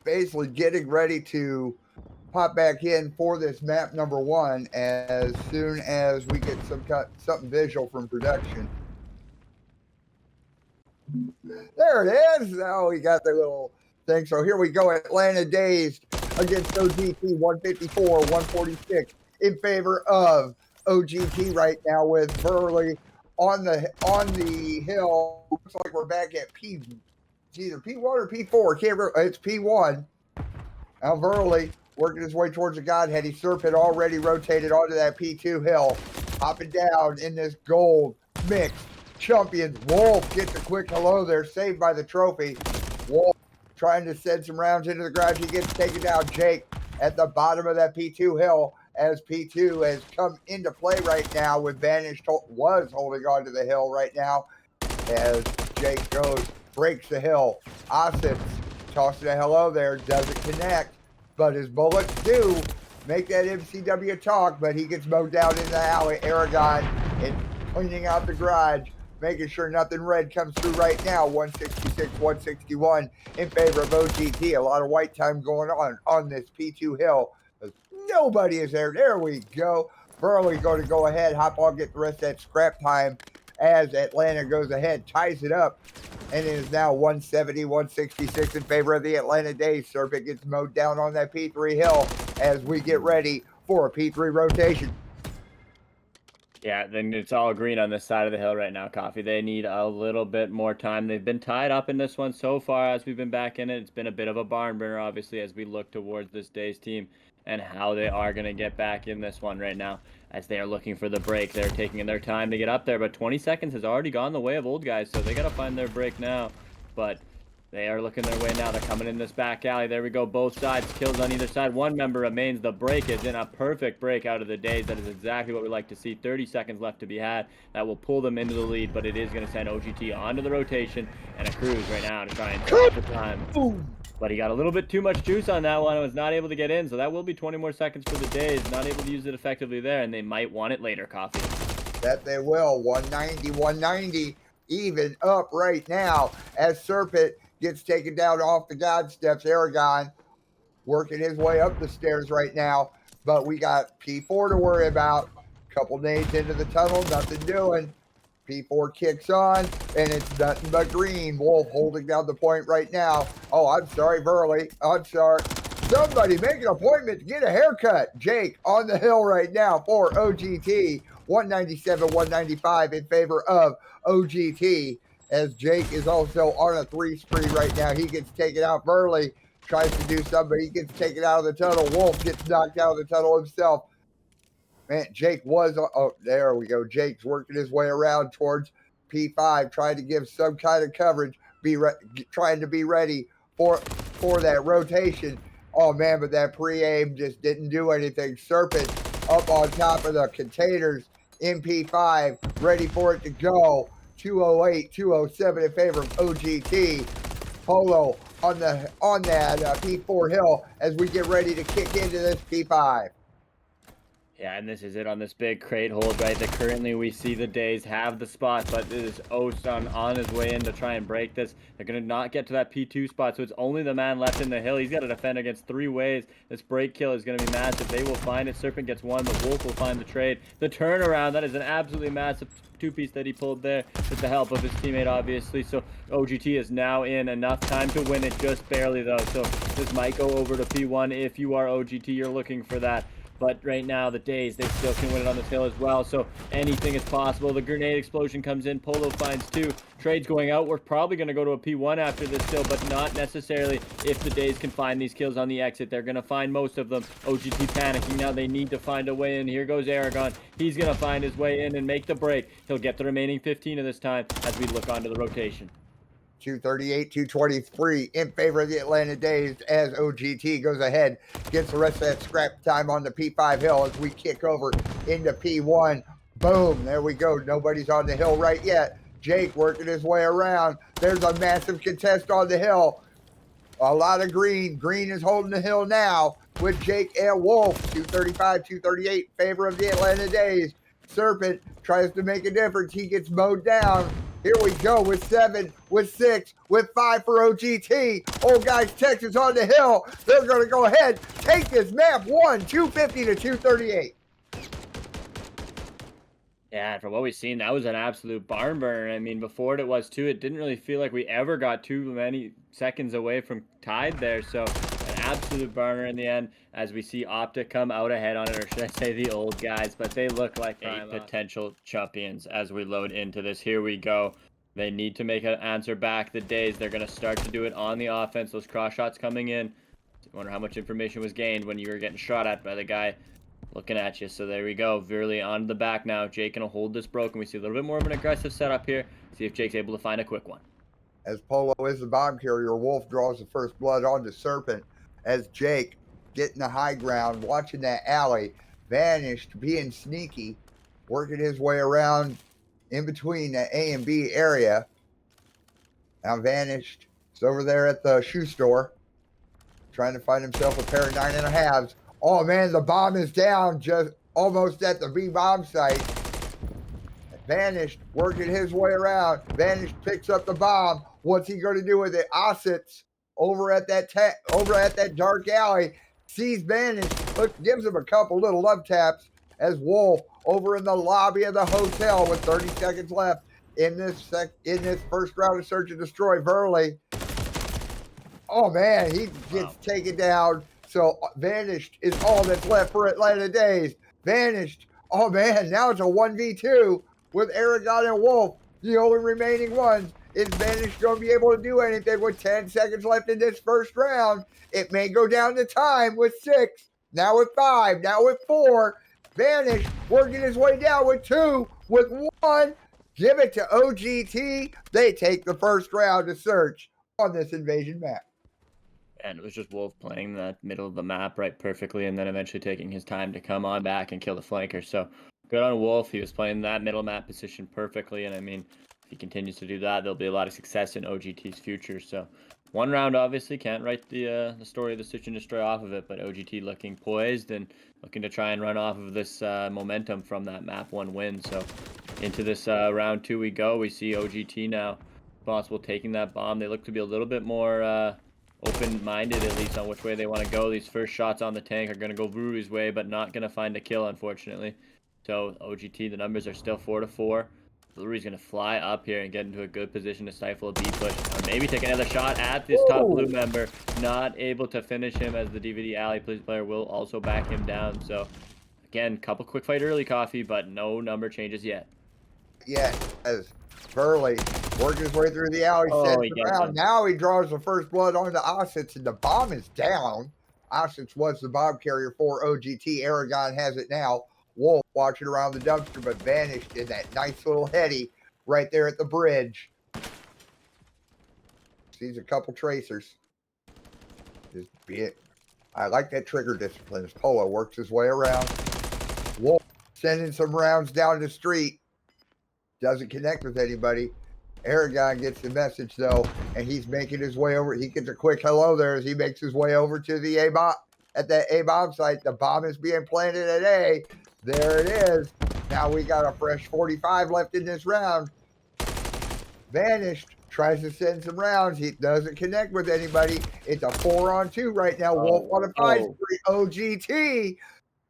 basically getting ready to pop back in for this map number 1 as soon as we get something visual from production. There it is. Oh, we got the little thing. So here we go. Atlanta Dazed against OGT 154, 146 in favor of OGT right now with Burley on the hill. Looks like we're back at P. It's either P1 or P4. Can't remember. It's P1. Now Burley working his way towards the Godhead. Serpent already rotated onto that P2 hill, hopping down in this gold mix. Chumpion Wolf gets a quick hello there, saved by the trophy. Wolf trying to send some rounds into the garage. He gets taken down. Jake at the bottom of that P2 hill as P2 has come into play right now with Vanish was holding on to the hill right now as Jake goes, breaks the hill. Ossett's tossing a hello there, doesn't connect, but his bullets do make that MCW talk, but he gets mowed down in the alley. Aragon and cleaning out the garage, making sure nothing red comes through right now. 166, 161 in favor of OGT. A lot of white time going on this P2 hill. Nobody is there. There we go. Burley going to go ahead, hop on, get the rest of that scrap time as Atlanta goes ahead, ties it up, and it is now 170, 166 in favor of the Atlanta Dazed. Serpent gets mowed down on that P3 hill as we get ready for a P3 rotation. Yeah, then it's all green on this side of the hill right now, Coffee. They need a little bit more time. They've been tied up in this one so far as we've been back in it. It's been a bit of a barn burner, obviously, as we look towards this Dazed team and how they are going to get back in this one right now as they are looking for the break. They're taking their time to get up there, but 20 seconds has already gone the way of old guys, so they got to find their break now. But they are looking their way now. They're coming in this back alley. There we go. Both sides. Kills on either side. One member remains. The break is in. A perfect break out of the Dazed. That is exactly what we like to see. 30 seconds left to be had. That will pull them into the lead, but it is going to send OGT onto the rotation and a cruise right now to try and stop the time. But he got a little bit too much juice on that one and was not able to get in, so that will be 20 more seconds for the Dazed. Not able to use it effectively there, and they might want it later, Coffee. That they will. 190, 190 even up right now as Serpent gets taken down off the God steps. Aragon working his way up the stairs right now, but we got P4 to worry about. Couple nades into the tunnel, nothing doing. P4 kicks on, and it's nothing but green. Wolf holding down the point right now. Oh, I'm sorry, Burley. I'm sorry. Somebody make an appointment to get a haircut. Jake on the hill right now for OGT. 197, 195 in favor of OGT as Jake is also on a 3 spree right now. He gets taken out. Burley tries to do something, but he gets taken out of the tunnel. Wolf gets knocked out of the tunnel himself. Man, Jake was, oh, there we go. Jake's working his way around towards P5, trying to give some kind of coverage, trying to be ready for that rotation. Oh, man, but that pre-aim just didn't do anything. Serpent up on top of the containers in P5, ready for it to go. 208, 207 in favor of OGT. Polo on that P4 hill as we get ready to kick into this P5. Yeah, and this is it on this big crate hold, right? That currently we see the Dazed have the spot, but it is Oast on his way in to try and break this. They're going to not get to that P2 spot, so it's only the man left in the hill. He's got to defend against 3 ways. This break kill is going to be massive. They will find it. Serpent gets one. The Wolf will find the trade. The turnaround, that is an absolutely massive 2-piece that he pulled there with the help of his teammate, obviously. So OGT is now in enough time to win it, just barely, though. So this might go over to P1 if you are OGT. You're looking for that. But right now, the Dazed, they still can win it on this hill as well. So anything is possible. The grenade explosion comes in. Polo finds 2. Trade's going out. We're probably going to go to a P1 after this hill, but not necessarily if the Dazed can find these kills on the exit. They're going to find most of them. OGT panicking now. They need to find a way in. Here goes Aragon. He's going to find his way in and make the break. He'll get the remaining 15 of this time as we look onto the rotation. 238, 223 in favor of the Atlanta Dazed as OGT goes ahead, gets the rest of that scrap time on the P5 hill as we kick over into P1. Boom, there we go. Nobody's on the hill right yet. Jake working his way around. There's a massive contest on the hill. A lot of green. Green is holding the hill now with Jake and Wolf. 235, 238 in favor of the Atlanta Dazed. Serpent tries to make a difference. He gets mowed down. Here we go with 7, with 6, with 5 for OGT. Old guys Texas on the hill. They're going to go ahead, take this map 250 to 238. Yeah, from what we've seen, that was an absolute barn burner. I mean, before it was too, it didn't really feel like we ever got too many seconds away from tied there. So an absolute burner in the end, as we see Optic come out ahead on it, or should I say the old guys, but they look like a potential champions as we load into this. Here we go. They need to make an answer back. The Days, they're going to start to do it on the offense. Those cross shots coming in. I wonder how much information was gained when you were getting shot at by the guy looking at you. So there we go. Veerley on the back now. Jake gonna hold this broken. We see a little bit more of an aggressive setup here. See if Jake's able to find a quick one. As Polo is the bomb carrier, Wolf draws the first blood onto Serpent. As Jake getting the high ground, watching that alley, Vanished, being sneaky, working his way around in between the A and B area. Now Vanished is over there at the shoe store, trying to find himself a pair of 9.5s. Oh man, the bomb is down just almost at the B bomb site. Vanished, working his way around. Vanished picks up the bomb. What's he going to do with it? Ossets over at that dark alley sees Vanished. Gives him a couple little love taps as Wolf over in the lobby of the hotel with 30 seconds left in this first round of Search and Destroy. Veerley. Oh man, he gets taken down. So Vanished is all that's left for Atlanta Dazed. Vanished. Oh man, now it's a 1v2 with Aragon and Wolf. The only remaining ones. Is Vanished going to be able to do anything with 10 seconds left in this first round? It may go down to time with 6, now with 5, now with 4. Vanished working his way down with 2, with 1. Give it to OGT. They take the first round to Search on this invasion map. And it was just Wolf playing the middle of the map right perfectly, and then eventually taking his time to come on back and kill the flanker. So good on Wolf. He was playing that middle map position perfectly, and I mean, if he continues to do that, there'll be a lot of success in OGT's future. So one round obviously can't write the story of the Search and Destroy off of it, but OGT looking poised and looking to try and run off of this momentum from that map 1 win. So into this round 2 we go. We see OGT now possible taking that bomb. They look to be a little bit more open-minded, at least, on which way they want to go. These first shots on the tank are going to go Vuru's way, but not going to find a kill, unfortunately. So OGT, the numbers are still 4-4. Vuru's going to fly up here and get into a good position to stifle a B push, or maybe take another shot at this top blue member. Not able to finish him, as the DVD Alley player will also back him down. So again, couple quick fight early coffee, but no number changes yet. Yeah, as Veerley working his way through the alley, sends around. Now he draws the first blood onto Ossets, and the bomb is down. Ossets was the bomb carrier for OGT. Aragon has it now. Wolf watching around the dumpster, but Vanished in that nice little heady right there at the bridge. Sees a couple tracers. Just be it. I like that trigger discipline as Polo works his way around. Wolf sending some rounds down the street. Doesn't connect with anybody. Aragon gets the message though, and he's making his way over. He gets a quick hello there as he makes his way over to the A bomb at the A bomb site. The bomb is being planted at A. There it is. Now we got a fresh 45 left in this round. Vanished tries to send some rounds. He doesn't connect with anybody. It's a 4-on-2 right now. Wolf on a 5-3. OGT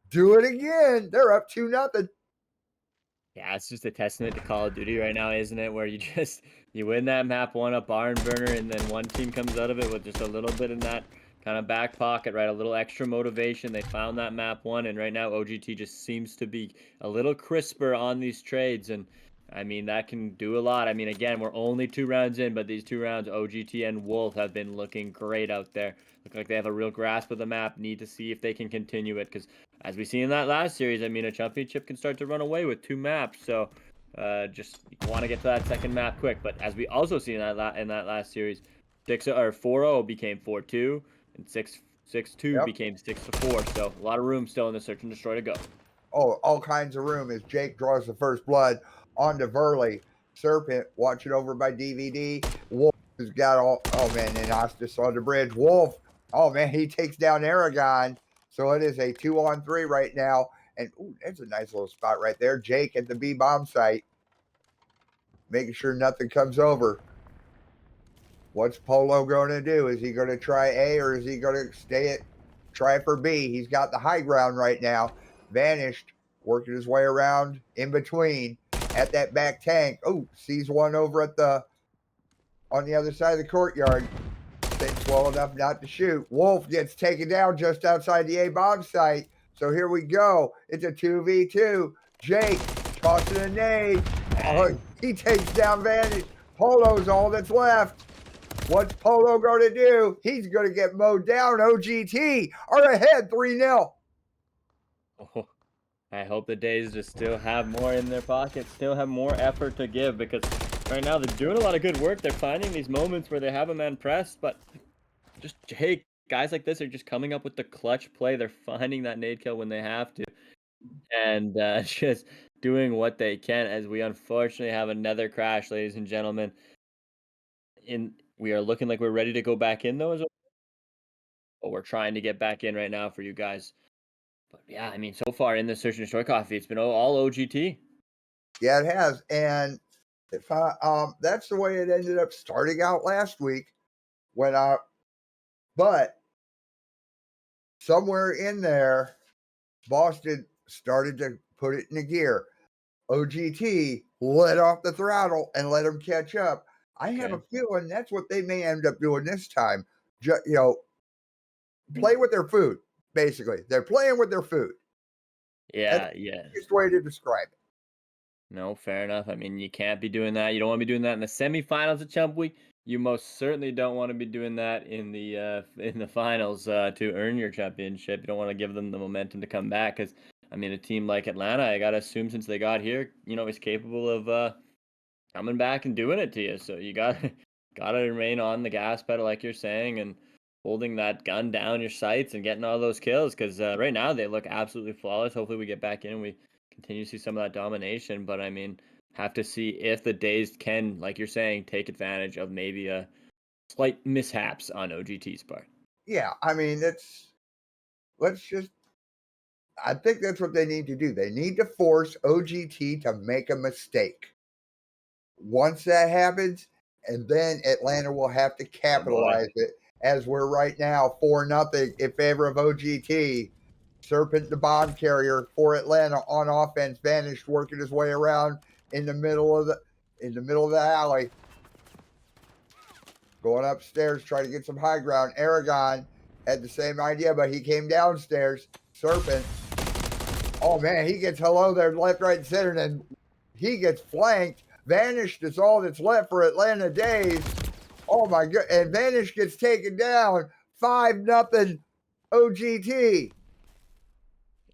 do it again. They're up 2-0. Yeah, it's just a testament to Call of Duty right now, isn't it? Where you win that map 1 up barn burner, and then one team comes out of it with just a little bit in that kind of back pocket, right? A little extra motivation. They found that map 1, and right now OGT just seems to be a little crisper on these trades, and I mean, that can do a lot. I mean, again, we're only 2 rounds in, but these 2 rounds, OGT and Wolf have been looking great out there. Look like they have a real grasp of the map. Need to see if they can continue it, because as we see in that last series, I mean, a championship can start to run away with 2 maps. So just want to get to that second map quick. But as we also see in that last series, 4-0 became 4-2, and 6-2 became 6-4. So a lot of room still in the Search and Destroy to go. Oh, all kinds of room as Jake draws the first blood onto Veerley. Serpent watching over by DVD. Wolf has got oh man, and Ostis on the bridge. Wolf, oh man, he takes down Aragon. So it is a 2-on-3 right now. And ooh, that's a nice little spot right there. Jake at the B bomb site. making sure nothing comes over. What's Polo going to do? Is he going to try A or is he going to try for B? He's got the high ground right now. Vanished, working his way around in between at that back tank. Oh, sees one over on the other side of the courtyard. Thinks well enough not to shoot. Wolf gets taken down just outside the A-bomb site. So here we go. It's a 2v2. Jake tossing a nade. He takes down Vanish. Polo's all that's left. What's Polo going to do? He's going to get mowed down. OGT are ahead 3-0. Oh, I hope the Days just still have more in their pockets, still have more effort to give, because right now they're doing a lot of good work. They're finding these moments where they have a man pressed, but just, hey, guys like this are just coming up with the clutch play. They're finding that nade kill when they have to, and just doing what they can, as we unfortunately have another crash, ladies and gentlemen. We are looking like we're ready to go back in, though, but we're trying to get back in right now for you guys. But yeah, I mean, so far in the Search and Destroy coffee, it's been all OGT. Yeah, it has. And if that's the way it ended up starting out last week but somewhere in there, Boston started to put it in a gear. OGT let off the throttle and let them catch up. I have a feeling that's what they may end up doing this time. Play with their food, basically. They're playing with their food. Yeah, that's the easiest way to describe it. No, fair enough. I mean, you can't be doing that. You don't want to be doing that in the semifinals of Chump Week. You most certainly don't want to be doing that in the finals to earn your championship. You don't want to give them the momentum to come back, because I mean, a team like Atlanta, I gotta assume since they got here, is capable of coming back and doing it to you. So you gotta remain on the gas pedal, like you're saying, and holding that gun down your sights and getting all those kills, because right now they look absolutely flawless. Hopefully we get back in and we continue to see some of that domination. But I mean, have to see if the Dazed can, like you're saying, take advantage of maybe a slight mishaps on OGT's part. Yeah, I mean, I think that's what they need to do. They need to force OGT to make a mistake. Once that happens, and then Atlanta will have to capitalize it, as we're right now 4-0 in favor of OGT. Serpent, the bomb carrier for Atlanta on offense, vanished, working his way around in the middle of the alley. Going upstairs, trying to get some high ground. Aragon had the same idea, but he came downstairs. Serpent. Oh man, he gets hello there, left, right, and center, and he gets flanked. Vanished is all that's left for Atlanta Dazed. Oh my god! And Vanish gets taken down. 5-0 OGT.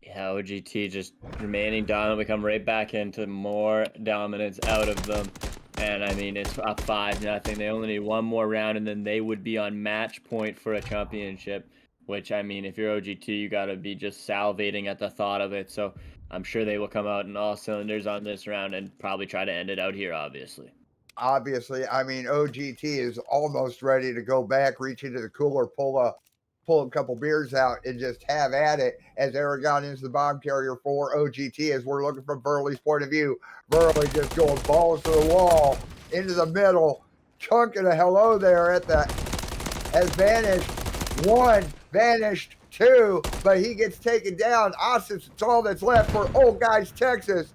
Yeah, OGT just remaining dominant. We come right back into more dominance out of them. And I mean, it's up 5-0. They only need one more round, and then they would be on match point for a championship. Which, I mean, if you're OGT, you got to be just salivating at the thought of it. So I'm sure they will come out in all cylinders on this round and probably try to end it out here, obviously. Obviously, I mean, OGT is almost ready to go back, reach into the cooler, pull a couple beers out, and just have at it, as Aragon is the bomb carrier for OGT, as we're looking from Burley's point of view. Burley just going balls to the wall, into the middle, chunking a hello there as Vanished. 1, Vanished 2, but he gets taken down. Austin's it's all that's left for Old Guys, Texas.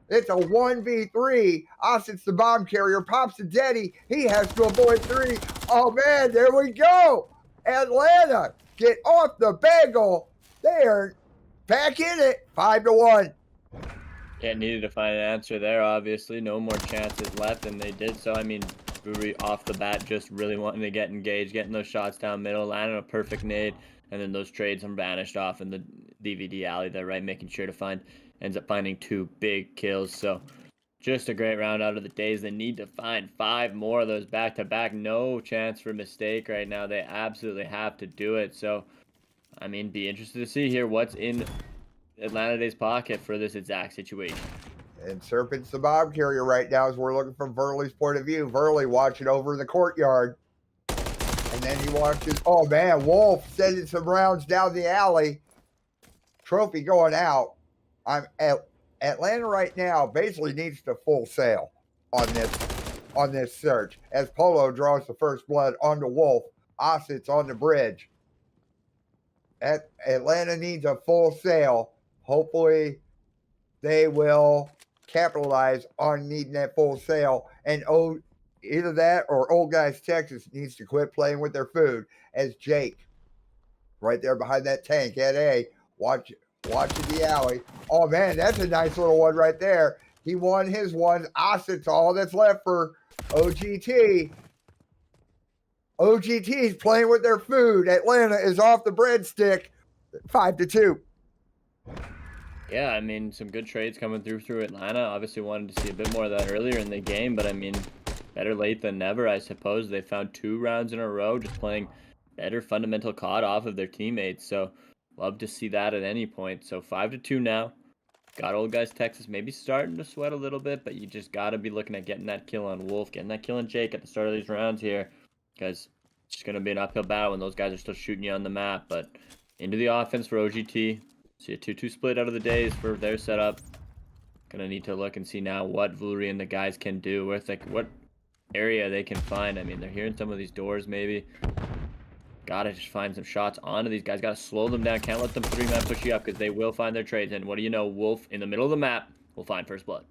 It's a 1v3. Austin's the bomb carrier, pops to Deddy. He has to avoid 3. Oh man, there we go. Atlanta, get off the bagel. They are back in it. 5-1. Yeah, needed to find an answer there, obviously. No more chances left, and they did so. I mean, Brewery off the bat just really wanting to get engaged, getting those shots down middle, landing a perfect nade, and then those trades from Vanished off in the DVD alley there, right? Making sure to ends up finding 2 big kills. So just a great round out of the Days. They need to find 5 more of those back-to-back. No chance for mistake right now. They absolutely have to do it. So, I mean, be interested to see here what's in Atlanta Dazed pocket for this exact situation. And Serpent's the bomb carrier right now, as we're looking from Verley's point of view. Verley watching over in the courtyard. And then he watches, oh man, Wolf sending some rounds down the alley. Trophy going out. Atlanta right now basically needs to full sail. on this search as Polo draws the first blood onto Wolf. Ossett's on the bridge. Atlanta needs a full sail. Hopefully, they will capitalize on needing that full sail. And either that or Old Guys Texas needs to quit playing with their food. As Jake, right there behind that tank at A, watching the alley. Oh man, that's a nice little one right there. He won his one. Ossett's all that's left for OGT. OGT's playing with their food. Atlanta is off the breadstick, 5-2. Yeah, I mean, some good trades coming through Atlanta. Obviously wanted to see a bit more of that earlier in the game, but I mean, better late than never, I suppose. They found 2 rounds in a row just playing better fundamental COD off of their teammates. So love to see that at any point. So 5-2 now. Got Old Guys Texas maybe starting to sweat a little bit, but you just got to be looking at getting that kill on Wolf, getting that kill on Jake at the start of these rounds here, because it's going to be an uphill battle when those guys are still shooting you on the map. But into the offense for OGT. See a 2-2 split out of the Days for their setup. Gonna need to look and see now what Vuri and the guys can do with like what area they can find. I mean, they're hearing some of these doors maybe. Gotta just find some shots onto these guys. Gotta slow them down. Can't let them 3-man push you up because they will find their trades. And what do you know? Wolf in the middle of the map will find first blood.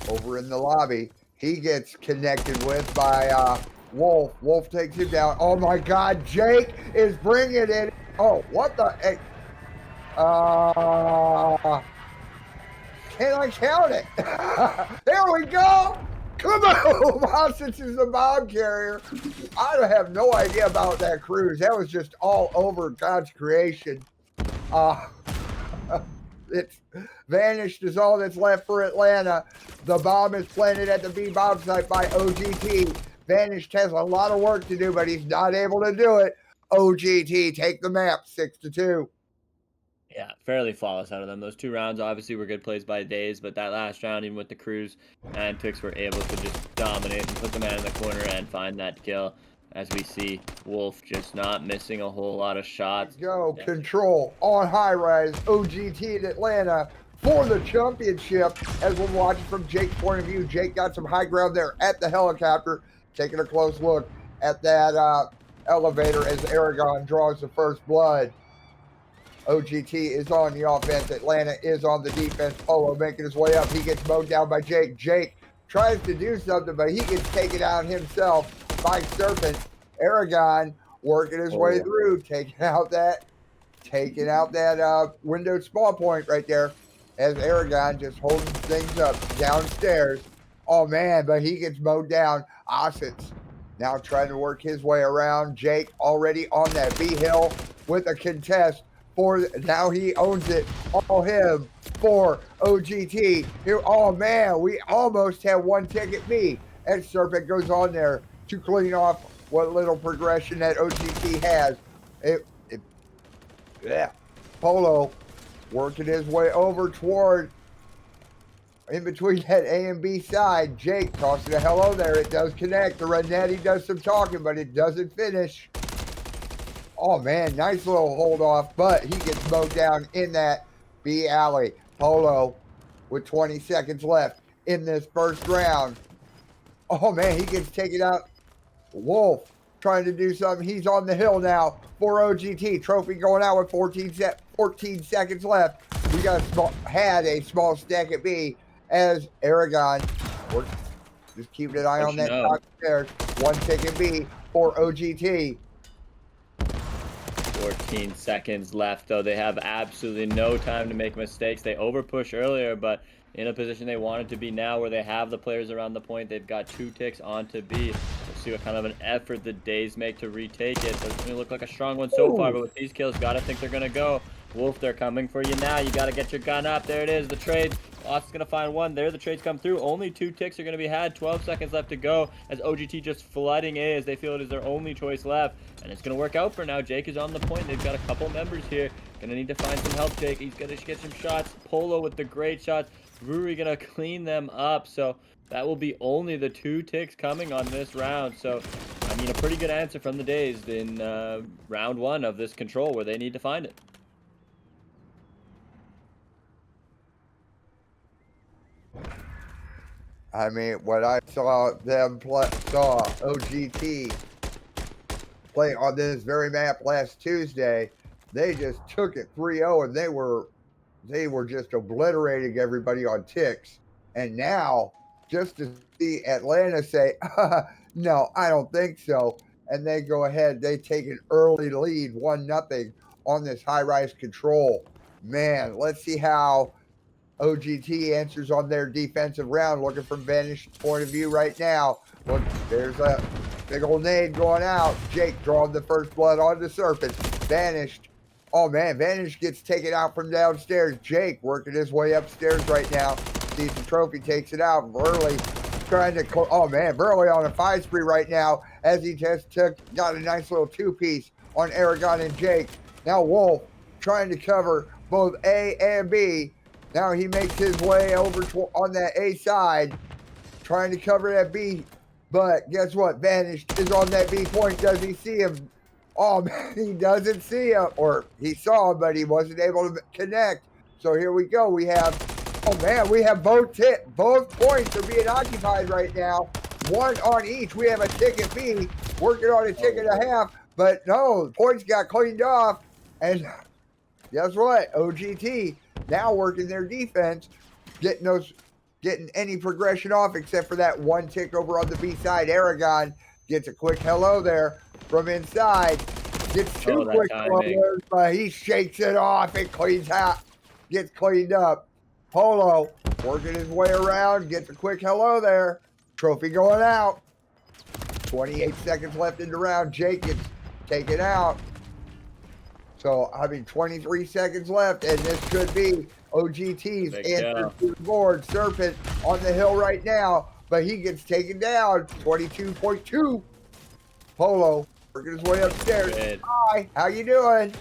Over in the lobby, he gets connected with by Wolf. Wolf takes him down. Oh my God, Jake is bringing it. Oh, what the heck? Can I count it? There we go. Kaboom! Ossett's is the bomb carrier. I have no idea about that cruise. That was just all over God's creation. It's vanished is all that's left for Atlanta. The bomb is planted at the B bomb site by OGT. Vanished has a lot of work to do, but he's not able to do it. OGT take the map 6-2. Yeah, fairly flawless out of them. Those 2 rounds obviously were good plays by Days, but that last round, even with the cruise, Antics were able to just dominate and put the man in the corner and find that kill. As we see Wolf just not missing a whole lot of shots. Go control on high rise. OGT in Atlanta for the championship. As we're watching from Jake's point of view, Jake got some high ground there at the helicopter, taking a close look at that elevator as Aragon draws the first blood. OGT is on the offense. Atlanta is on the defense. Polo making his way up. He gets mowed down by Jake. Jake tries to do something, but he gets taken out himself by Serpent. Aragon working his way through, taking out that windowed spawn point right there as Aragon just holding things up downstairs. Oh man, but he gets mowed down. Ossett's now trying to work his way around. Jake already on that B hill with a contest. Now he owns it. All him for OGT. Here, oh man, we almost have one ticket B. And Serpent goes on there to clean off what little progression that OGT has. Yeah. Polo working his way over toward in between that A and B side. Jake tossing a hello there. It does connect. The Renetti does some talking, but it doesn't finish. Oh man, nice little hold off, but he gets mowed down in that B alley. Polo with 20 seconds left in this first round. Oh man, he gets taken out. Wolf trying to do something. He's on the hill now for OGT. Trophy going out with 14 seconds left. We had a small stack at B as Aragon. Just keeping an eye on that top stairs. One ticket B for OGT. 14 seconds left, though. They have absolutely no time to make mistakes. They overpush earlier, but in a position they wanted to be now where they have the players around the point. They've got 2 ticks onto B. We'll see what kind of an effort the Days make to retake it. Doesn't really look like a strong one so far, but with these kills, gotta think they're gonna go. Wolf, they're coming for you now. You gotta get your gun up. There it is, the trades. Austin's gonna find one. There, the trades come through. Only 2 ticks are gonna be had. 12 seconds left to go as OGT just flooding A as they feel it is their only choice left. And it's gonna work out for now. Jake is on the point. They've got a couple members here. Gonna need to find some help, Jake. He's gonna get some shots. Polo with the great shots. Brewery gonna clean them up. So that will be only the 2 ticks coming on this round. So, I mean, a pretty good answer from the Dazed in round 1 of this control where they need to find it. I mean, when I saw saw OGT play on this very map last Tuesday, they just took it 3-0 and they were just obliterating everybody on ticks. And now just to see Atlanta say, no, I don't think so. And they go ahead, they take an early lead, 1-0 on this high-rise control. Man, let's see how OGT answers on their defensive round, looking from Vanish's point of view right now. Look, there's a big old nade going out. Jake drawing the first blood on the Serpent. Vanished. Oh, man, Vanish gets taken out from downstairs. Jake working his way upstairs right now. Sees the trophy, takes it out. Burley trying to, oh, man, Burley on a 5 spree right now as he just got a nice little 2-piece on Aragon and Jake. Now Wolf trying to cover both A and B. Now he makes his way over on that A side, trying to cover that B. But guess what? Vanish is on that B point. Does he see him? Oh, man, he doesn't see him. Or he saw him, but he wasn't able to connect. So here we go. We have, oh, man, we have both points are being occupied right now. One on each. We have a ticket B working on a ticket and a half. But no, the points got cleaned off. And guess what? OGT now working their defense, getting any progression off except for that 1 tick over on the B side. Aragon gets a quick hello there from inside. Gets 2 quick hellos, but he shakes it off. It cleans out, gets cleaned up. Polo working his way around, gets a quick hello there. Trophy going out. 28 seconds left in the round. Jake gets taken out. So, I mean, 23 seconds left, and this could be OGT's answer to the board. Serpent on the hill right now, but he gets taken down. 22.2. Polo working his way upstairs. Good. Hi, how you doing?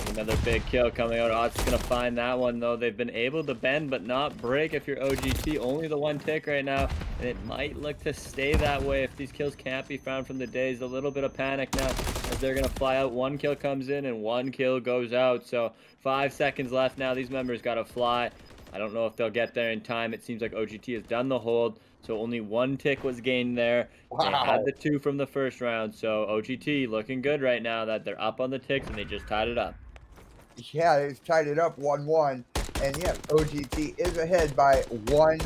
Another big kill coming out. Ott's going to find that one, though. They've been able to bend but not break if you're OGT. Only the 1 tick right now, and it might look to stay that way if these kills can't be found from the Dazed. A little bit of panic now as they're going to fly out. 1 kill comes in and 1 kill goes out. So 5 seconds left now. These members got to fly. I don't know if they'll get there in time. It seems like OGT has done the hold. So only 1 tick was gained there. Wow. They had the 2 from the first round. So OGT looking good right now that they're up on the ticks and they just tied it up. Yeah, it's tied it up 1-1. And yes, OGT is ahead by 1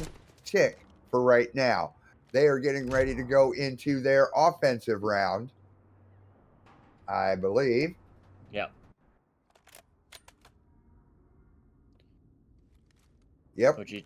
tick for right now. They are getting ready to go into their offensive round, I believe. Yep. Yep. OGT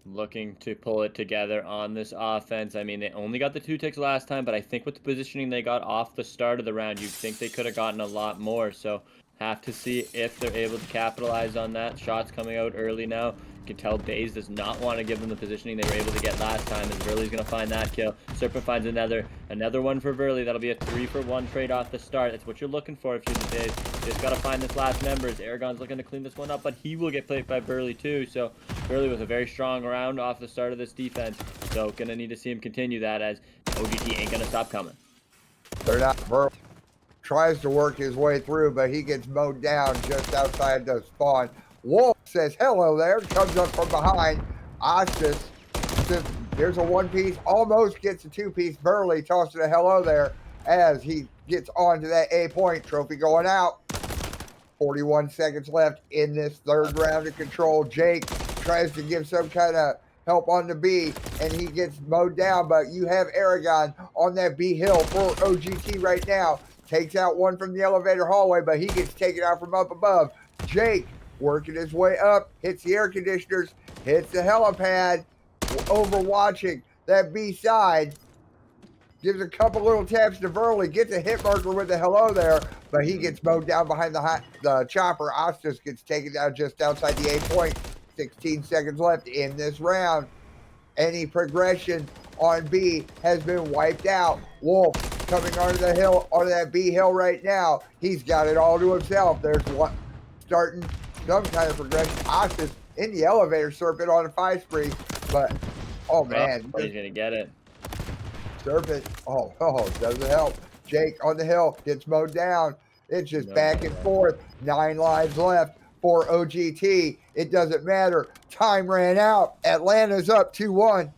looking to pull it together on this offense. I mean, they only got the 2 ticks last time, but I think with the positioning they got off the start of the round, you'd think they could have gotten a lot more. So have to see if they're able to capitalize on that. Shots coming out early now. You can tell Dazed does not want to give them the positioning they were able to get last time, as Verley's going to find that kill. Serpent finds another one for Verley. That'll be a 3-for-1 trade off the start. That's what you're looking for if you're the Dazed. Just got to find this last member, as Aragon's looking to clean this one up, but he will get played by Verley too. So Verley was a very strong round off the start of this defense. So going to need to see him continue that, as OGT ain't going to stop coming. They're not. Verley tries to work his way through, but he gets mowed down just outside the spawn. Wolf says hello there, comes up from behind. Ostis, there's a 1-piece, almost gets a 2-piece. Burley tosses a hello there as he gets onto that A point. Trophy going out. 41 seconds left in this 3rd round of control. Jake tries to give some kind of help on the B, and he gets mowed down, but you have Aragon on that B hill for OGT right now. Takes out 1 from the elevator hallway, but he gets taken out from up above. Jake working his way up, hits the air conditioners, hits the helipad, overwatching that B side. Gives a couple little taps to Verley, gets a hit marker with a hello there, but he gets mowed down behind the chopper. Ostis gets taken down just outside the A point. 16 seconds left in this round. Any progression on B has been wiped out. Wolf coming onto the hill, onto that B hill right now. He's got it all to himself. There's one starting some kind of progression. Ostis in the elevator, Serpent on a 5 spree, but oh man, he's gonna get it. Serpent, oh, doesn't help. Jake on the hill gets mowed down. It's just back and forth. 9 lives left. for OGT. It doesn't matter. Time ran out. Atlanta's up 2-1.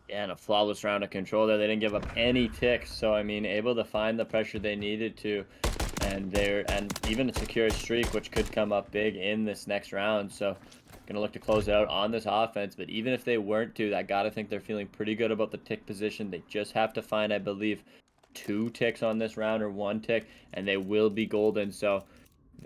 Yeah, and a flawless round of control there. They didn't give up any ticks, so I mean, able to find the pressure they needed to, and even to secure a streak, which could come up big in this next round. So, gonna look to close it out on this offense. But even if they weren't to, I gotta think they're feeling pretty good about the tick position. They just have to find, I believe, 2 ticks on this round or 1 tick, and they will be golden. So,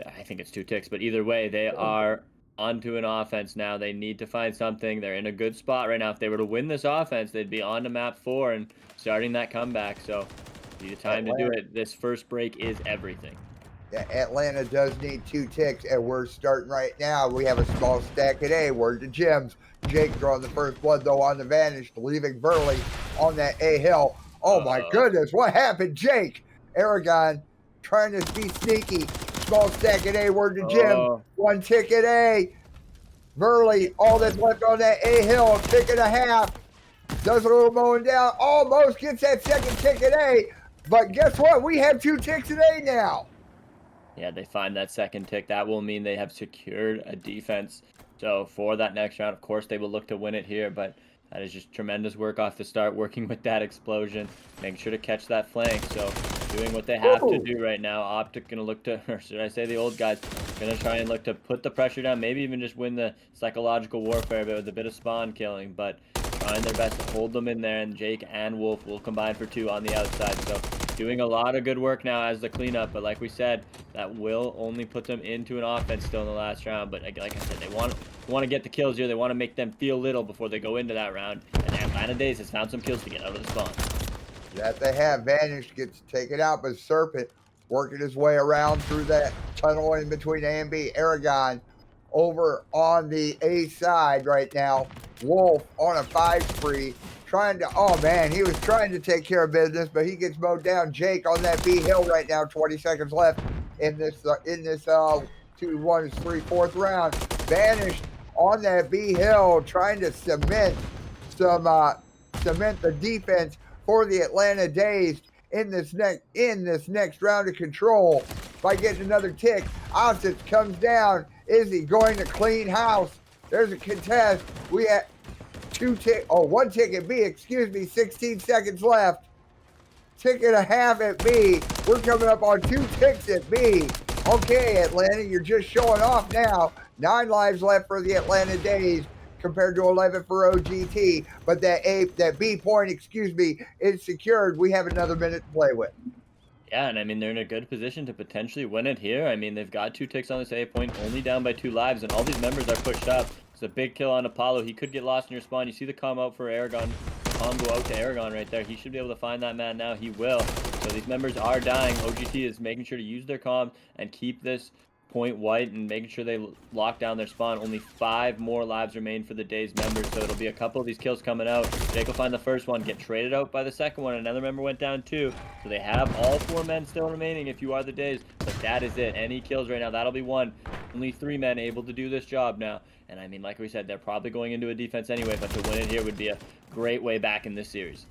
I think it's 2 ticks, but either way, they are onto an offense now. They need to find something. They're in a good spot right now. If they were to win this offense, they'd be on to map 4 and starting that comeback. So, need time to do it. This first break is everything. Yeah, Atlanta does need 2 ticks, and we're starting right now. We have a small stack at A. Word to Gems. Jake drawing the first blood, though, on the Vanish, leaving Burley on that A hill. Oh, my goodness. What happened, Jake? Aragon trying to be sneaky. Small stack at A. Word to Jim. 1 tick at A. Burley, all that's left on that A hill, a tick and a half. Does a little mowing down. Almost gets that second tick at A. But guess what? We have 2 ticks at A now. Yeah, they find that second tick. That will mean they have secured a defense. So for that next round, of course, they will look to win it here. But that is just tremendous work off the start, working with that explosion, making sure to catch that flank. So doing what they have to do right now. Optic going to look to, or should I say the old guys, going to try and look to put the pressure down, maybe even just win the psychological warfare with a bit of spawn killing. But trying their best to hold them in there, and Jake and Wolf will combine for 2 on the outside. So doing a lot of good work now as the cleanup, but like we said, that will only put them into an offense still in the last round. But like I said, they want to get the kills here. They want to make them feel little before they go into that round. And Atlanta Dazed has found some kills to get out of the spawn. That they have. Vanish gets taken out, but Serpent working his way around through that tunnel in between A and B. Aragon over on the A side right now. Wolf on a 5 spree. Trying to, oh man, he was trying to take care of business, but he gets mowed down. Jake on that B hill right now. 20 seconds left in this 2, 1, 3, 4th round. Vanished on that B hill, trying to cement the defense for the Atlanta Dazed in this next round of control by getting another tick. Ossis comes down. Is he going to clean house? There's a contest. We have 1 tick at B, excuse me, 16 seconds left. Tick and a half at B. We're coming up on 2 ticks at B. Okay, Atlanta, you're just showing off now. 9 lives left for the Atlanta Dazed compared to 11 for OGT. But that B point, is secured. We have another minute to play with. Yeah, and I mean, they're in a good position to potentially win it here. I mean, they've got 2 ticks on this A point, only down by 2 lives, and all these members are pushed up. It's a big kill on Apollo. He could get lost in your spawn. You see the combo out for Aragon. Combo out to Aragon right there. He should be able to find that man now. He will. So these members are dying. OGT is making sure to use their comm and keep this point white and making sure they lock down their spawn. Only 5 more lives remain for the Dazed members, so it'll be a couple of these kills coming out. Jake will find the first one, get traded out by the second one. Another member went down too, so they have all 4 men still remaining if you are the Dazed. But that is it. Any kills right now, that'll be 1. Only 3 men able to do this job now. And I mean, like we said, they're probably going into a defense anyway, but to win it here would be a great way back in this series.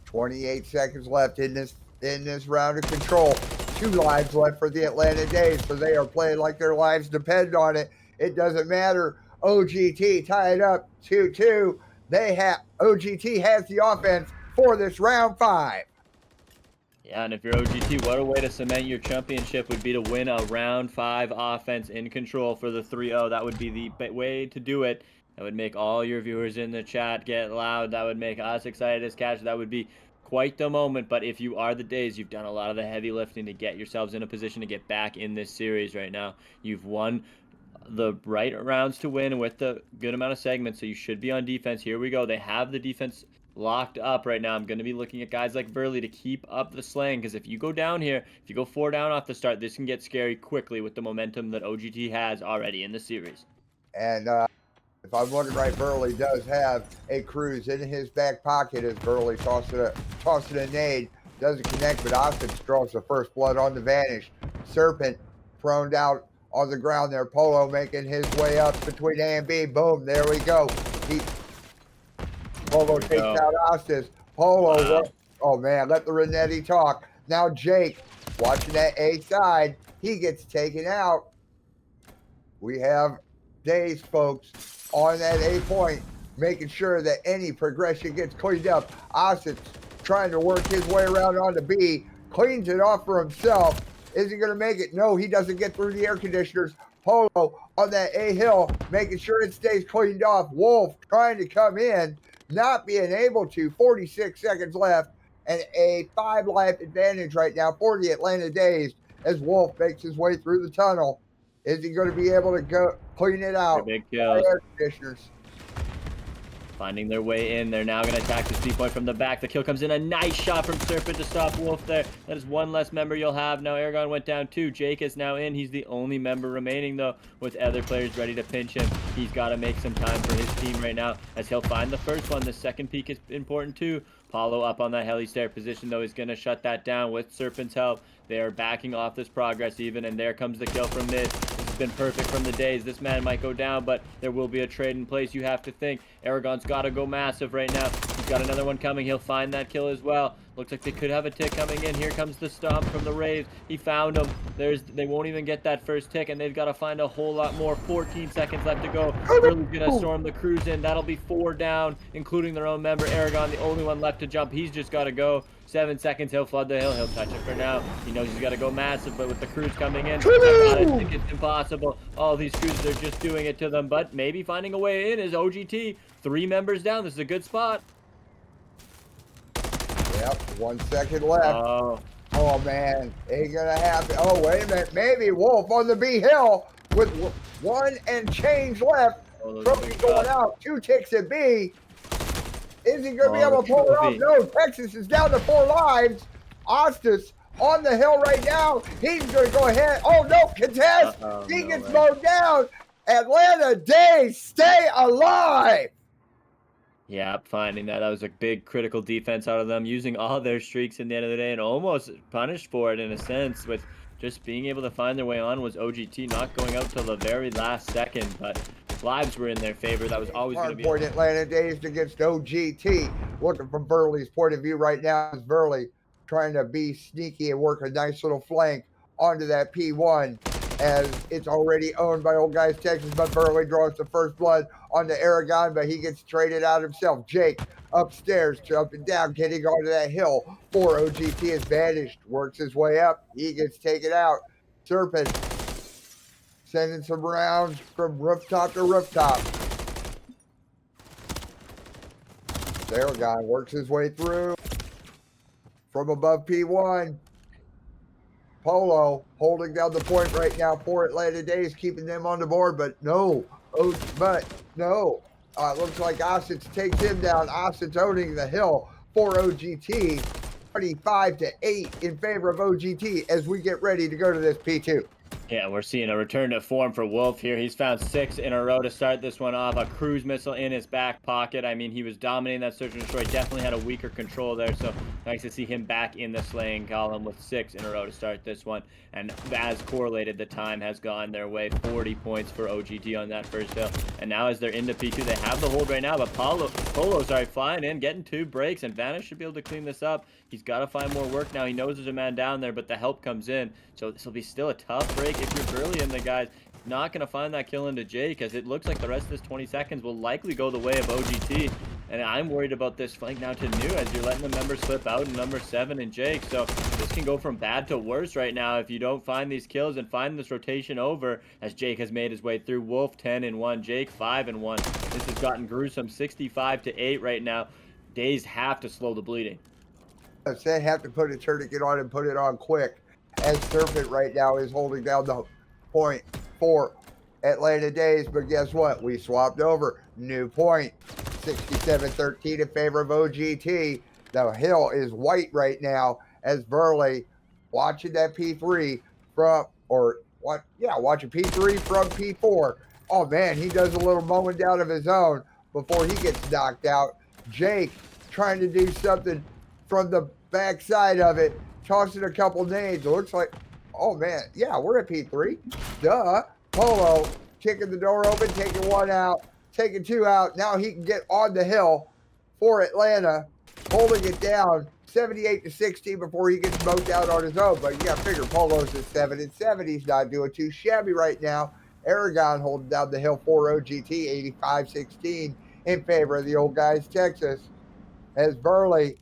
28 seconds left in this round of control. 2 lives left for the Atlanta Dazed, so they are playing like their lives depend on it. It doesn't matter. OGT tied up 2-2. OGT has the offense for this round 5. Yeah, and if you're OGT, what a way to cement your championship would be to win a round 5 offense in control for the 3-0. That would be the way to do it. That would make all your viewers in the chat get loud. That would make us excited as catch. That would be quite the moment. But if you are the Dazed, you've done a lot of the heavy lifting to get yourselves in a position to get back in this series right now. You've won the right rounds to win with the good amount of segments, so you should be on defense. Here we go. They have the defense locked up right now. I'm going to be looking at guys like Burley to keep up the slaying, because if you go down here, if you go 4 down off the start, this can get scary quickly with the momentum that OGT has already in the series. And if I'm wondering right, Burley does have a cruise in his back pocket as Burley tossing a nade. Doesn't connect, but Austin draws the first blood on the Vanish. Serpent thrown out on the ground there. Polo making his way up between A and B. Boom, there we go. Polo takes out Ostis. Polo, oh man, let the Renetti talk. Now Jake, watching that A side, he gets taken out. We have Days, folks, on that A point, making sure that any progression gets cleaned up. Ossett's trying to work his way around onto B, cleans it off for himself. Is he going to make it? No, he doesn't get through the air conditioners. Polo on that A hill, making sure it stays cleaned off. Wolf trying to come in, not being able to. 46 seconds left, and a 5-life advantage right now for the Atlanta Dazed as Wolf makes his way through the tunnel. Is he going to be able to go clean it out? Big kills. Air conditioners. Finding their way in. They're now going to attack the C point from the back. The kill comes in. A nice shot from Serpent to stop Wolf there. That is one less member you'll have. Now Aragon went down too. Jake is now in. He's the only member remaining though, with other players ready to pinch him. He's got to make some time for his team right now as he'll find the first one. The second peak is important too. Paulo up on that heli stair position though is going to shut that down with Serpent's help. They are backing off this progress even, and there comes the kill from mid. This has been perfect from the Days. This man might go down, but there will be a trade in place. You have to think. Aragon's got to go massive right now. He's got another one coming. He'll find that kill as well. Looks like they could have a tick coming in. Here comes the stomp from the Raves. He found him. They won't even get that first tick, and they've got to find a whole lot more. 14 seconds left to go. Burley's going to storm the cruise in. That'll be 4 down, including their own member. Aragon, the only one left to jump. He's just got to go. 7 seconds, he'll flood the hill. He'll touch it for now. He knows he's got to go massive, but with the crews coming in, I think it's impossible. All these crews are just doing it to them, but maybe finding a way in is OGT. 3 members down. This is a good spot. Yep, 1 second left. Oh man, ain't gonna happen. Oh, wait a minute. Maybe Wolf on the B hill with 1 and change left. Trophy going out. 2 ticks at B. Is he going to be able to pull it off? No, Texas is down to 4 lives. Ostis on the hill right now. He's going to go ahead. Oh, no, contest. He gets mowed down. Atlanta Dazed, stay alive. Yeah, finding that. That was a big critical defense out of them, using all their streaks in the end of the day and almost punished for it in a sense with just being able to find their way on. Was OGT not going out till the very last second, but lives were in their favor. That was always going to be point. Atlanta Dazed against OGT. Looking from Burley's point of view right now is Burley trying to be sneaky and work a nice little flank onto that P1 as it's already owned by Old Guys Texas, but Burley draws the first blood onto Aragon, but he gets traded out himself. Jake upstairs, jumping down, getting onto that hill for OGT is vanished, works his way up. He gets taken out. Serpent sending some rounds from rooftop to rooftop. Aragon works his way through from above P1. Polo holding down the point right now for Atlanta Dazed, keeping them on the board, but no. Looks like Ossett's takes him down. Ossett's owning the hill for OGT. 35-8 in favor of OGT as we get ready to go to this P2. Yeah, we're seeing a return to form for Wolf here. He's found 6 in a row to start this one off. A cruise missile in his back pocket. I mean, he was dominating that search and destroy. Definitely had a weaker control there. So nice to see him back in the slaying column with 6 in a row to start this one. And as correlated, the time has gone their way. 40 points for OGT on that first hill. And now as they're into P2, they have the hold right now. But Polo's flying in, getting 2 breaks. And Vanish should be able to clean this up. He's got to find more work now. He knows there's a man down there, but the help comes in. So this will be still a tough break. If you're Burley and the guys, not going to find that kill into Jake, as it looks like the rest of this 20 seconds will likely go the way of OGT. And I'm worried about this flank now to New, as you're letting the members slip out in number 7 and Jake. So this can go from bad to worse right now if you don't find these kills and find this rotation over, as Jake has made his way through. Wolf 10-1, Jake 5-1. This has gotten gruesome, 65-8 right now. Dazed have to slow the bleeding. They have to put a tourniquet on and put it on quick, as Serpent right now is holding down the point for Atlanta Dazed. But guess what? We swapped over. New point. 67-13 in favor of OGT. The hill is white right now as Burley watching that P3 watching P3 from P4. Oh man, he does a little mowing down of his own before he gets knocked out. Jake trying to do something from the backside of it, tossing a couple nades. It looks like, oh man, yeah, we're at P3. Duh. Polo kicking the door open, taking 1 out, taking 2 out. Now he can get on the hill for Atlanta, holding it down 78-16 before he gets mowed down on his own. But you got to figure Polo's at 7-7. He's not doing too shabby right now Aragon holding down the hill for OGT, 85-16 in favor of the Old Guys Texas. As Burley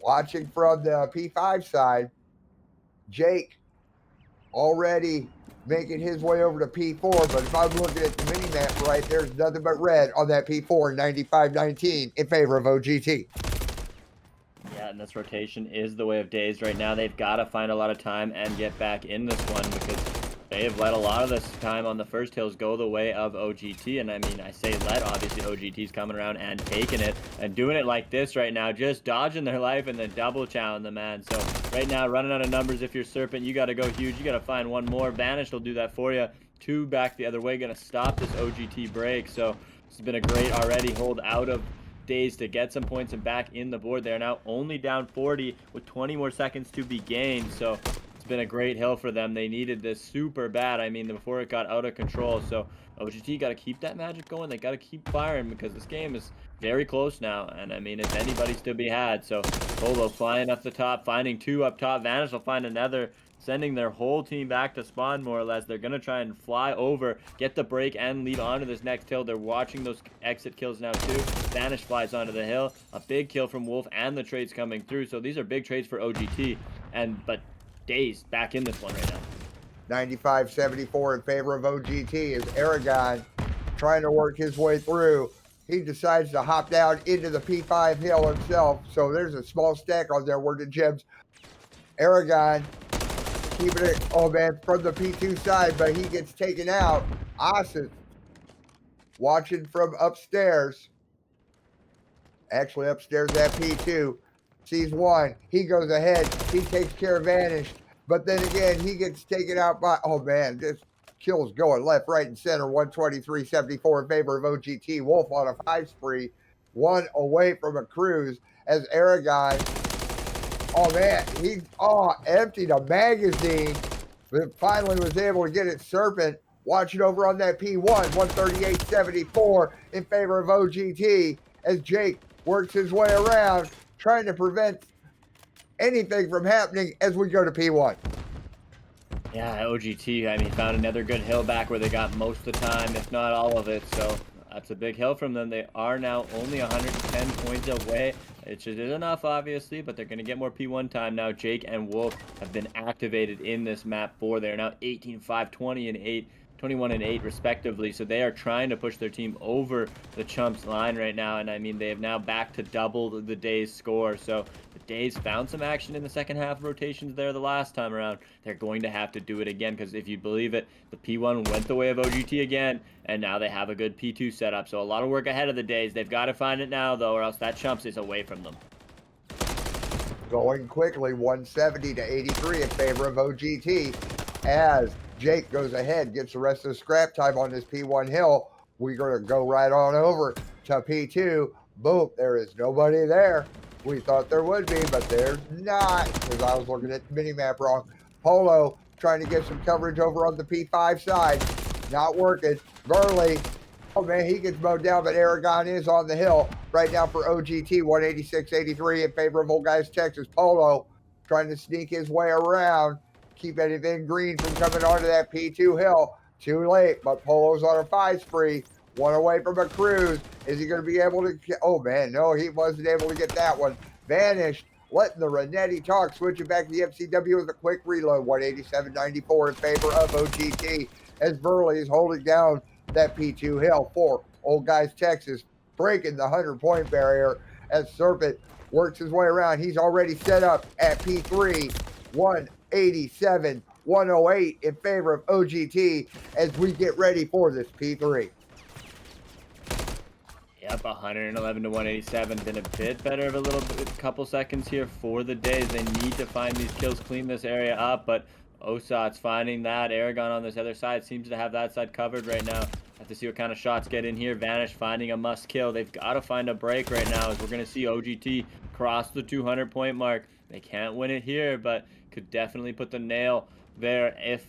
watching from the P5 side, Jake already making his way over to P4, but if I'm looking at the mini map right, there's nothing but red on that P4, 95-19 in favor of OGT. Yeah, and this rotation is the way of Dazed right now. They've got to find a lot of time and get back in this one because they have let a lot of this time on the first hills go the way of OGT. And I mean, I say let, obviously OGT's coming around and taking it and doing it like this right now, just dodging their life and then double chowing the man. So right now, running out of numbers, if you're Serpent, you got to go huge. You got to find one more. Vanish will do that for you. Two back the other way, going to stop this OGT break. So this has been a great already hold out of Dazed to get some points and back in the board. They're now only down 40 with 20 more seconds to be gained. So it's been a great hill for them. They needed this super bad. I mean, before it got out of control. So OGT got to keep that magic going. They got to keep firing because this game is very close now. And I mean, it's anybody's to be had. So Polo flying up the top, finding two up top. Vanish will find another, sending their whole team back to spawn, more or less. They're going to try and fly over, get the break, and lead onto this next hill. They're watching those exit kills now, too. Vanish flies onto the hill. A big kill from Wolf, and the trades coming through. So these are big trades for OGT. But Dazed back in this one right now. 95-74 in favor of OGT as Aragon trying to work his way through. He decides to hop down into the P5 hill himself. So there's a small stack on there where the gems. Aragon keeping it, oh man, from the P2 side, but he gets taken out. Austin watching from upstairs. Actually, upstairs at P2. Sees one. He goes ahead. He takes care of Vanish. But then again, he gets taken out by, oh man, this kill's going left, right, and center. 123-74 in favor of OGT. Wolf on a 5 spree. One away from a cruise as Aragon, oh man, he emptied a magazine, but finally was able to get it. Serpent watching over on that P1, 138-74 in favor of OGT as Jake works his way around, trying to prevent anything from happening as we go to P1. Yeah, OGT, I mean, found another good hill back where they got most of the time, if not all of it. So that's a big hill from them. They are now only 110 points away. It is enough, obviously, but they're going to get more P1 time now. Jake and Wolf have been activated in this map 4. They're now 18-5, 20 and 8, 21 and 8, respectively. So they are trying to push their team over the Chumps line right now. And I mean, they have now back to double the Dazed score. So the Dazed found some action in the second half rotations there the last time around. They're going to have to do it again because if you believe it, the P1 went the way of OGT again, and now they have a good P2 setup. So a lot of work ahead of the Dazed. They've got to find it now, though, or else that Chumps is away from them. Going quickly, 170-83 in favor of OGT as Jake goes ahead, gets the rest of the scrap time on this P1 hill. We're going to go right on over to P2. Boom, there is nobody there. We thought there would be, but there's not because I was looking at the mini-map wrong. Polo trying to get some coverage over on the P5 side. Not working. Burley, oh man, he gets mowed down, but Aragon is on the hill right now for OGT, 186-83 in favor of Old Guys Texas. Polo trying to sneak his way around, keep anything green from coming onto that P2 hill. Too late, but Polo's on a 5 spree. One away from a cruise. Is he going to be able to? Oh man, no, he wasn't able to get that one. Vanished, letting the Renetti talk. Switching back to the FCW with a quick reload. 187-94 in favor of OGT as Burley is holding down that P2 hill for Old Guys Texas, breaking the 100-point barrier as Serpent works his way around. He's already set up at P3. 187-108 in favor of OGT as we get ready for this P3. Yep, 111-187. Been a bit better of a couple seconds here for the Dazed. They need to find these kills, clean this area up, but Osat's finding that. Aragon on this other side seems to have that side covered right now. Have to see what kind of shots get in here. Vanish finding a must kill. They've got to find a break right now as we're going to see OGT cross the 200-point mark. They can't win it here, but could definitely put the nail there if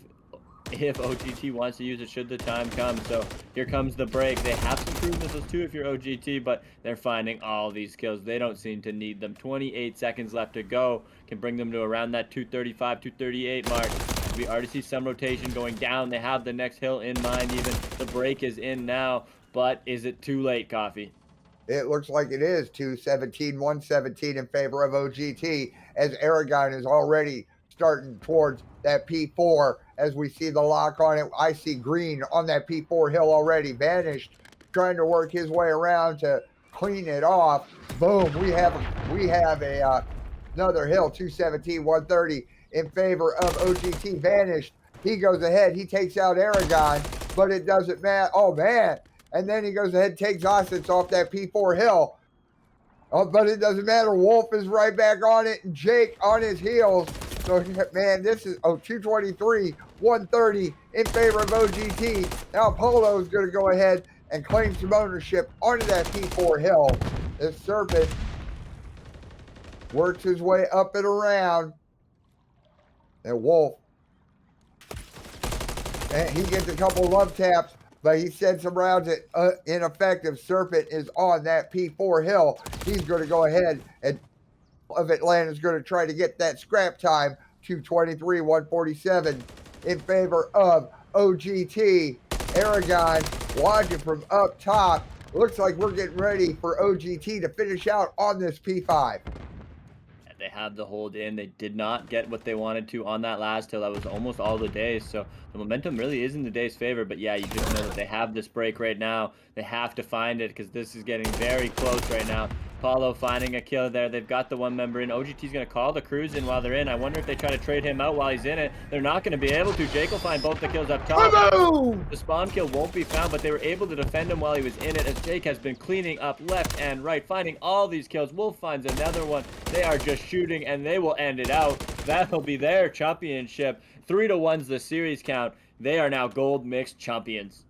OGT wants to use it should the time come. So here comes the break. They have some cruise missiles too if you're OGT, but they're finding all these kills. They don't seem to need them. 28 seconds left to go. Can bring them to around that 235, 238 mark. We already see some rotation going down. They have the next hill in mind even. The break is in now, but is it too late, Coffee? It looks like it is 217, 117 in favor of OGT as Aragon is already starting towards that P4 as we see the lock on it. I see green on that P4 hill already. Vanished, trying to work his way around to clean it off. Boom, we have another hill, 217, 130 in favor of OGT. Vanished. He goes ahead. He takes out Aragon, but it doesn't matter. Oh, man. And then he goes ahead and takes Ossett's off that P4 hill. Oh, but it doesn't matter. Wolf is right back on it, and Jake on his heels. So, man, this is 223, 130 in favor of OGT. Now Polo is going to go ahead and claim some ownership onto that P4 hill. This Serpent works his way up and around. And Wolf, and he gets a couple love taps, but he sends some rounds at ineffective. Serpent is on that P4 hill. He's going to go ahead and of Atlanta is going to try to get that scrap time. 223, 147 in favor of OGT. Aragon watching from up top. Looks like we're getting ready for OGT to finish out on this P5. They have the hold in. They did not get what they wanted to on that last hill. That was almost all the Days. So the momentum really is in the Days' favor. But yeah, you just know that they have this break right now. They have to find it because this is getting very close right now. Paulo finding a kill there. They've got the one member in. OGT's going to call the crews in while they're in. I wonder if they try to trade him out while he's in it. They're not going to be able to. Jake will find both the kills up top. The spawn kill won't be found, but they were able to defend him while he was in it as Jake has been cleaning up left and right, finding all these kills. Wolf finds another one. They are just shooting, and they will end it out. That'll be their championship. 3-1's the series count. They are now gold mixed champions.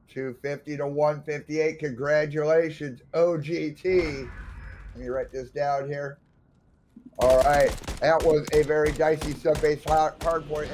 250 to 158. Congratulations, OGT. Let me write this down here. All right. That was a very dicey sub-base hardpoint.